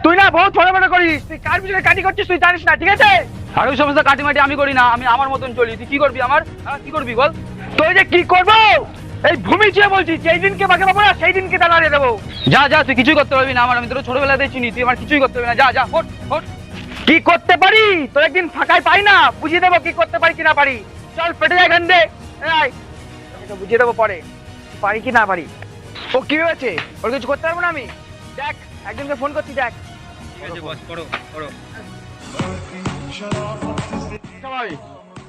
তুই না বহুত ফটোফটো করিস, তুই কার পিছনে কাটি করছিস তুই জানিস না, ঠিক আছে? আর ওই সমস্ত কাটিমাটি আমি করি না, আমি আমার মতন চলি। তুই কি করবি আমার? কি করবি বল? তুই যে কি করবো এই ভূমি চেয়ে বলছি, যেই দিনকে বাঁকে পাবো না সেই দিনকে দাঁড়িয়ে দেবো। যা যা, তুই কিছুই করতে পারবি না আমার, আমি তোর ছোটবেলাতেই চিনি, তুই আমার কিছুই করতে পারবি না। যা যা, ফোট ফোট। কি করতে পারি তোর একদিন ফাঁকায় পাই না, বুঝিয়ে দেবো কি করতে পারি কি না পারি। চল পেটে যায় এখান দে, বুঝিয়ে দেবো পরে পারি কি না পারি। ও কি ভেবেছে ওর কিছু করতে পারবো না আমি? দেখ একজনকে ফোন করছি, দেখ। ঠিক আছে বস, করো করো। ভাই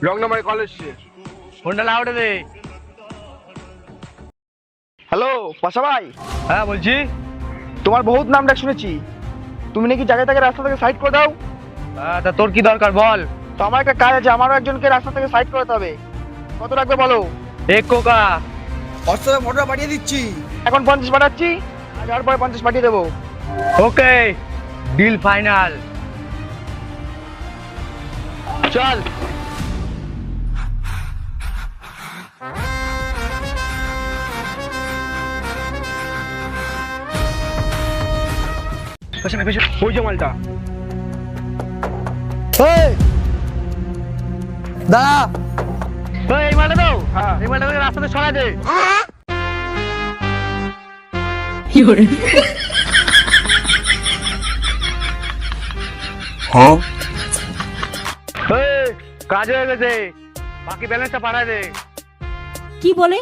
লং নাম্বারে কল এসছে, ফোনটা লাউডে দে। হ্যালো পাশা ভাই। হ্যাঁ বলছি। তোমার বহুত নাম ডাক শুনেছি, তুমি নাকি জায়গা থেকে রাস্তা থেকে সাইড করে দাও। তা তোর কি দরকার বল? তো আমার একটা কাজ আছে, আমারও একজনকে রাস্তা থেকে সাইড করাতে হবে। কত লাগবে বলো? এক কোকা। হোয়াটসঅ্যাপে ফটোটা পাঠিয়ে দিচ্ছি। এখন 50 পাঠাচ্ছি, আর যাওয়ার পরে 50 পাঠিয়ে দেবো। ওকে, ডিল ফাইনাল। চল। ওই যে মালটা। দাঁড়া। এই মালটা দাও। হ্যাঁ। এই মালটা রাস্তাতে সরাই দে। এই, কাজ হয়ে গেছে, বাকি ব্যালেন্সটা পাঠায় দে। কি বলে?